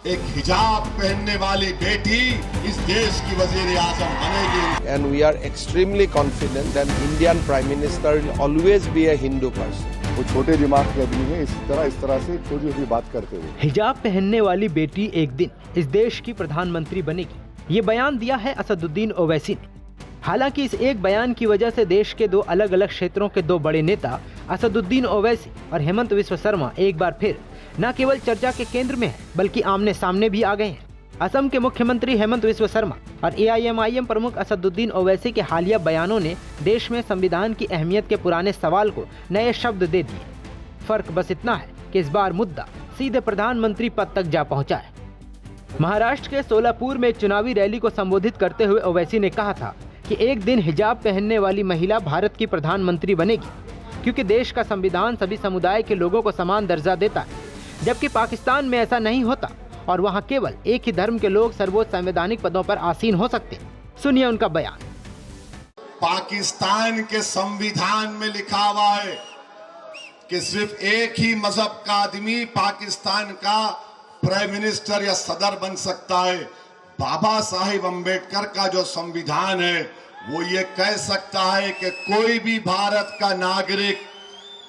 एक हिजाब पहनने वाली बेटी इस देश की वजीर आजम बनेगी। And we are extremely confident that Indian Prime Minister will always be a Hindu person. वो छोटे दिमाग के आदमी है, इस तरह से छोटी छोटी बात करते हुए। हिजाब पहनने वाली बेटी एक दिन इस देश की प्रधानमंत्री बनेगी, ये बयान दिया है असदुद्दीन ओवैसी ने। हालांकि इस एक बयान की वजह से देश के दो अलग अलग क्षेत्रों के दो बड़े नेता असदुद्दीन ओवैसी और हेमंत विश्व शर्मा एक बार फिर न केवल चर्चा के केंद्र में है बल्कि आमने सामने भी आ गए हैं। असम के मुख्यमंत्री हेमंत विश्व शर्मा और AIMIM प्रमुख असदुद्दीन ओवैसी के हालिया बयानों ने देश में संविधान की अहमियत के पुराने सवाल को नए शब्द दे दिए। फर्क बस इतना है कि इस बार मुद्दा सीधे प्रधानमंत्री पद तक जा पहुंचा है। महाराष्ट्र के सोलापुर में एक चुनावी रैली को संबोधित करते हुए ओवैसी ने कहा था कि एक दिन हिजाब पहनने वाली महिला भारत की प्रधानमंत्री बनेगी, क्योंकि देश का संविधान सभी समुदाय के लोगों को समान दर्जा देता है, जबकि पाकिस्तान में ऐसा नहीं होता और वहां केवल एक ही धर्म के लोग सर्वोच्च संवैधानिक पदों पर आसीन हो सकते। सुनिए उनका बयान। पाकिस्तान के संविधान में लिखा हुआ है कि सिर्फ एक ही मजहब का आदमी पाकिस्तान का प्राइम मिनिस्टर या सदर बन सकता है। बाबा साहिब अम्बेडकर का जो संविधान है वो ये कह सकता है कि कोई भी भारत का नागरिक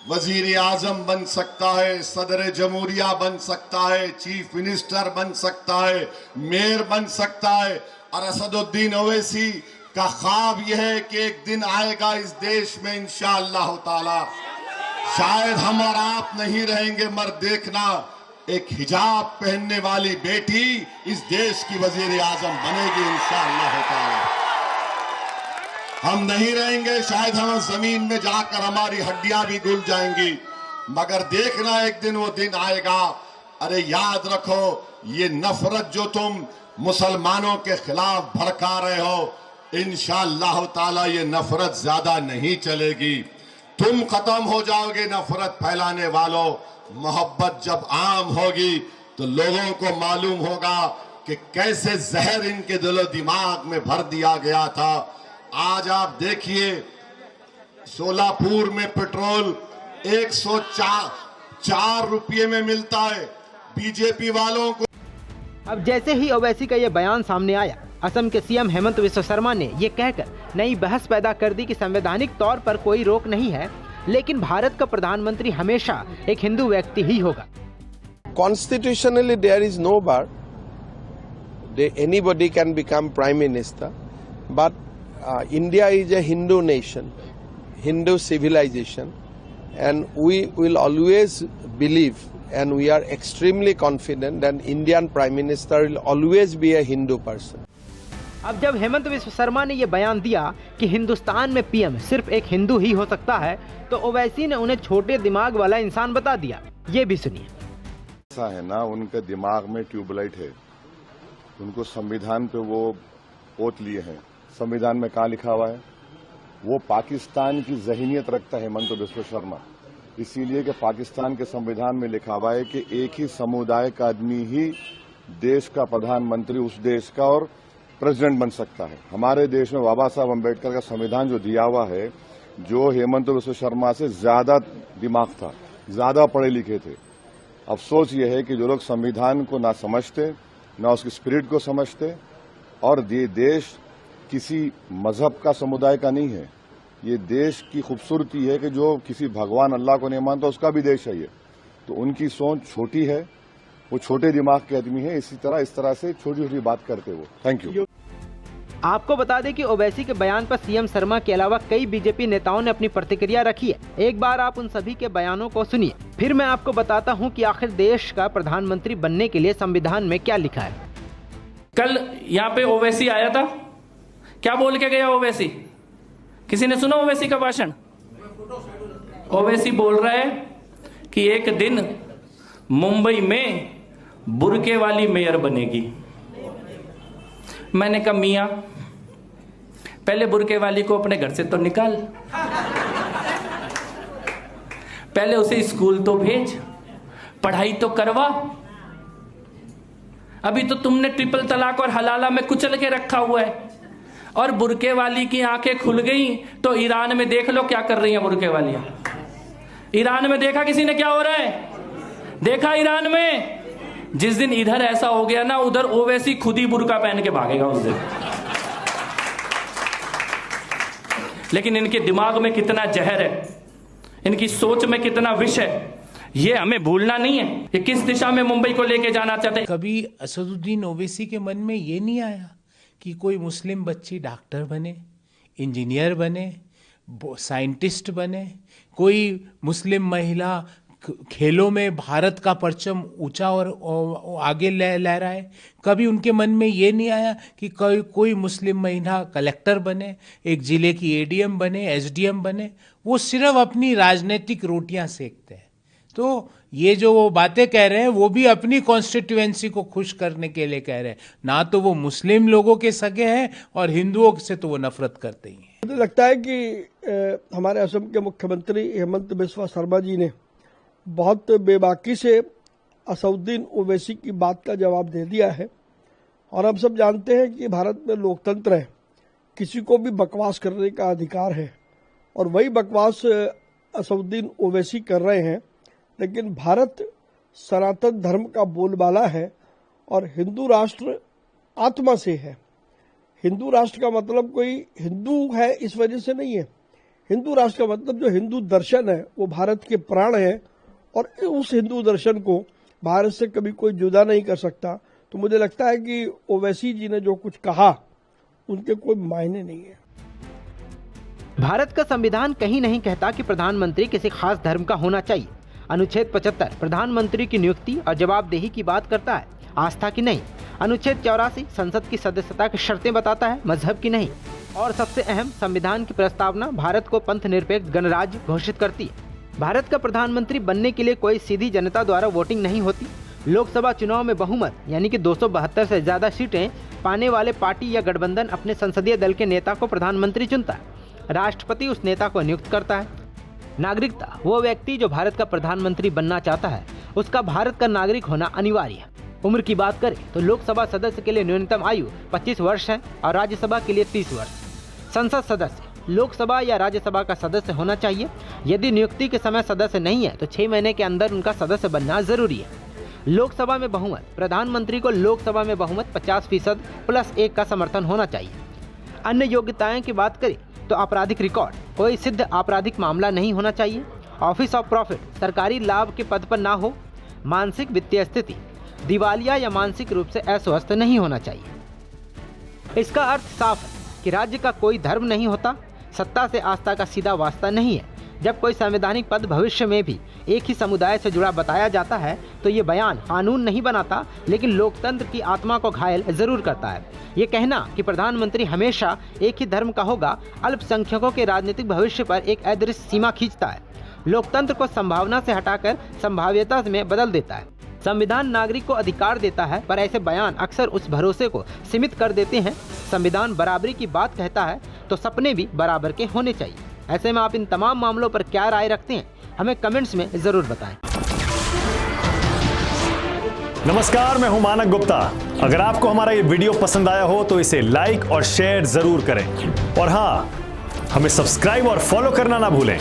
वजीर आजम बन सकता है, सदर जमहूरिया बन सकता है, चीफ मिनिस्टर बन सकता है, मेयर बन सकता है। और असदुद्दीन ओवैसी का ख्वाब यह है कि एक दिन आएगा इस देश में इंशाअल्लाह ताला, शायद हम और आप नहीं रहेंगे मगर देखना, एक हिजाब पहनने वाली बेटी इस देश की वजीर आजम बनेगी इंशाअल्लाह ताला। हम नहीं रहेंगे, शायद हम जमीन में जाकर हमारी हड्डियां भी घुल जाएंगी, मगर देखना एक दिन वो दिन आएगा। अरे याद रखो, ये नफरत जो तुम मुसलमानों के खिलाफ भड़का रहे हो, इंशाअल्लाह ताला ये नफरत ज्यादा नहीं चलेगी। तुम खत्म हो जाओगे नफरत फैलाने वालों। मोहब्बत जब आम होगी तो लोगों को मालूम होगा कि कैसे जहर इनके दिलो दिमाग में भर दिया गया था। आज आप देखिए, सोलापुर में पेट्रोल 104 रुपये में मिलता है बीजेपी वालों को। अब जैसे ही ओवैसी का ये बयान सामने आया, असम के CM हेमंत विश्व शर्मा ने ये कहकर नई बहस पैदा कर दी कि संवैधानिक तौर पर कोई रोक नहीं है, लेकिन भारत का प्रधानमंत्री हमेशा एक हिंदू व्यक्ति ही होगा। Constitutionally, there is no bar. Anybody can become prime minister, but India is a Hindu nation, Hindu civilization, and we will always believe and we are extremely confident that Indian Prime Minister will always be a Hindu person. अब जब हेमंत विश्व शर्मा ने ये बयान दिया कि हिंदुस्तान में PM सिर्फ एक हिंदू ही हो सकता है, तो ओवैसी ने उन्हें छोटे दिमाग वाला इंसान बता दिया। ये भी सुनिए। ऐसा है ना, उनके दिमाग में ट्यूबलाइट है, उनको संविधान पे वो ओत लिए हैं। संविधान में कहाँ लिखा हुआ है? वो पाकिस्तान की ज़हनियत रखता है हेमंत विश्व शर्मा, इसीलिए कि पाकिस्तान के संविधान में लिखा हुआ है कि एक ही समुदाय का आदमी ही देश का प्रधानमंत्री, उस देश का और प्रेसिडेंट बन सकता है। हमारे देश में बाबा साहब अम्बेडकर का संविधान जो दिया हुआ है, जो हेमंत विश्व शर्मा से ज्यादा दिमाग था, ज्यादा पढ़े लिखे थे। अफसोस ये है कि जो लोग संविधान को ना समझते, ना उसकी स्पिरिट को समझते, और ये देश किसी मजहब का समुदाय का नहीं है, ये देश की खूबसूरती है कि जो किसी भगवान अल्लाह को नहीं मानता उसका भी देश है ये। तो उनकी सोच छोटी है, वो छोटे दिमाग के आदमी है, इस तरह से छोटी छोटी बात करते वो। Thank you. आपको बता दें कि ओवैसी के बयान पर CM शर्मा के अलावा कई बीजेपी नेताओं ने अपनी प्रतिक्रिया रखी है। एक बार आप उन सभी के बयानों को सुनिए, फिर मैं आपको बताता हूं कि आखिर देश का प्रधानमंत्री बनने के लिए संविधान में क्या लिखा है। कल यहाँ पे ओवैसी आया था, क्या बोल के गया ओवैसी? किसी ने सुना ओवैसी का भाषण? ओवैसी बोल रहा है कि एक दिन मुंबई में बुर्के वाली मेयर बनेगी। मैंने कहा मियां, पहले बुर्के वाली को अपने घर से तो निकाल, पहले उसे स्कूल तो भेज, पढ़ाई तो करवा। अभी तो तुमने ट्रिपल तलाक और हलाला में कुचल के रखा हुआ है, और बुर्के वाली की आंखें खुल गई तो ईरान में देख लो क्या कर रही हैं बुर्के वालियां। ईरान में देखा किसी ने क्या हो रहा है? देखा ईरान में जिस दिन इधर ऐसा हो गया ना, उधर ओवैसी खुद ही बुर्का पहन के भागेगा उस दिन। लेकिन इनके दिमाग में कितना जहर है, इनकी सोच में कितना विष है, ये हमें भूलना नहीं है। ये किस दिशा में मुंबई को लेके जाना चाहते हैं। कभी असदुद्दीन ओवैसी के मन में ये नहीं आया कि कोई मुस्लिम बच्ची डॉक्टर बने, इंजीनियर बने, साइंटिस्ट बने, कोई मुस्लिम महिला खेलों में भारत का परचम ऊंचा और आगे लहराए। कभी उनके मन में ये नहीं आया कि कोई मुस्लिम महिला कलेक्टर बने, एक जिले की एडीएम बने, एसडीएम बने। वो सिर्फ अपनी राजनीतिक रोटियां सेकते हैं। तो ये जो वो बातें कह रहे हैं वो भी अपनी कॉन्स्टिट्यूएंसी को खुश करने के लिए कह रहे हैं। ना तो वो मुस्लिम लोगों के सगे हैं और हिंदुओं से तो वो नफरत करते ही हैं। मुझे लगता है कि हमारे असम के मुख्यमंत्री हेमंत बिस्वा शर्मा जी ने बहुत बेबाकी से असदुद्दीन ओवैसी की बात का जवाब दे दिया है। और हम सब जानते हैं कि भारत में लोकतंत्र है, किसी को भी बकवास करने का अधिकार है, और वही बकवास असदुद्दीन ओवैसी कर रहे हैं। लेकिन भारत सनातन धर्म का बोलबाला है और हिंदू राष्ट्र आत्मा से है। हिंदू राष्ट्र का मतलब कोई हिंदू है इस वजह से नहीं है। हिंदू राष्ट्र का मतलब जो हिंदू दर्शन है वो भारत के प्राण है, और उस हिंदू दर्शन को भारत से कभी कोई जुदा नहीं कर सकता। तो मुझे लगता है कि ओवैसी जी ने जो कुछ कहा उनके कोई मायने नहीं है। भारत का संविधान कहीं नहीं कहता कि प्रधानमंत्री किसी खास धर्म का होना चाहिए। अनुच्छेद 75 प्रधानमंत्री की नियुक्ति और जवाबदेही की बात करता है, आस्था की नहीं। अनुच्छेद 84 संसद की सदस्यता की शर्तें बताता है, मजहब की नहीं। और सबसे अहम, संविधान की प्रस्तावना भारत को पंथ निरपेक्ष गणराज्य घोषित करती है। भारत का प्रधानमंत्री बनने के लिए कोई सीधी जनता द्वारा वोटिंग नहीं होती। लोकसभा चुनाव में बहुमत यानी कि 272 से ज्यादा सीटें पाने वाले पार्टी या गठबंधन अपने संसदीय दल के नेता को प्रधानमंत्री चुनता है। राष्ट्रपति उस नेता को नियुक्त करता है। नागरिकता, वो व्यक्ति जो भारत का प्रधानमंत्री बनना चाहता है उसका भारत का नागरिक होना अनिवार्य है। उम्र की बात करें तो लोकसभा सदस्य के लिए न्यूनतम आयु 25 वर्ष है और राज्यसभा के लिए 30 वर्ष। संसद सदस्य लोकसभा या राज्यसभा का सदस्य होना चाहिए। यदि नियुक्ति के समय सदस्य नहीं है तो 6 महीने के अंदर उनका सदस्य बनना जरूरी है। लोकसभा में बहुमत, प्रधानमंत्री को लोकसभा में बहुमत 50% प्लस 1 का समर्थन होना चाहिए। अन्य योग्यताएं की बात करें तो आपराधिक रिकॉर्ड, कोई सिद्ध आपराधिक मामला नहीं होना चाहिए। ऑफिस ऑफ प्रॉफिट, सरकारी लाभ के पद पर ना हो। मानसिक वित्तीय स्थिति, दिवालिया या मानसिक रूप से अस्वस्थ नहीं होना चाहिए। इसका अर्थ साफ है कि राज्य का कोई धर्म नहीं होता। सत्ता से आस्था का सीधा वास्ता नहीं है। जब कोई संवैधानिक पद भविष्य में भी एक ही समुदाय से जुड़ा बताया जाता है तो ये बयान कानून नहीं बनाता, लेकिन लोकतंत्र की आत्मा को घायल जरूर करता है। ये कहना कि प्रधानमंत्री हमेशा एक ही धर्म का होगा अल्पसंख्यकों के राजनीतिक भविष्य पर एक अदृश्य सीमा खींचता है। लोकतंत्र को संभावना से हटाकर संभाव्यता में बदल देता है। संविधान नागरिक को अधिकार देता है, पर ऐसे बयान अक्सर उस भरोसे को सीमित कर देते हैं। संविधान बराबरी की बात कहता है तो सपने भी बराबर के होने चाहिए। ऐसे में आप इन तमाम मामलों पर क्या राय रखते हैं, हमें कमेंट्स में जरूर बताएं। नमस्कार, मैं हूं मानक गुप्ता। अगर आपको हमारा ये वीडियो पसंद आया हो तो इसे लाइक और शेयर जरूर करें, और हाँ, हमें सब्सक्राइब और फॉलो करना ना भूलें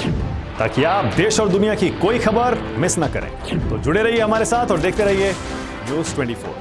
ताकि आप देश और दुनिया की कोई खबर मिस ना करें। तो जुड़े रहिए हमारे साथ और देखते रहिए न्यूज़ 24।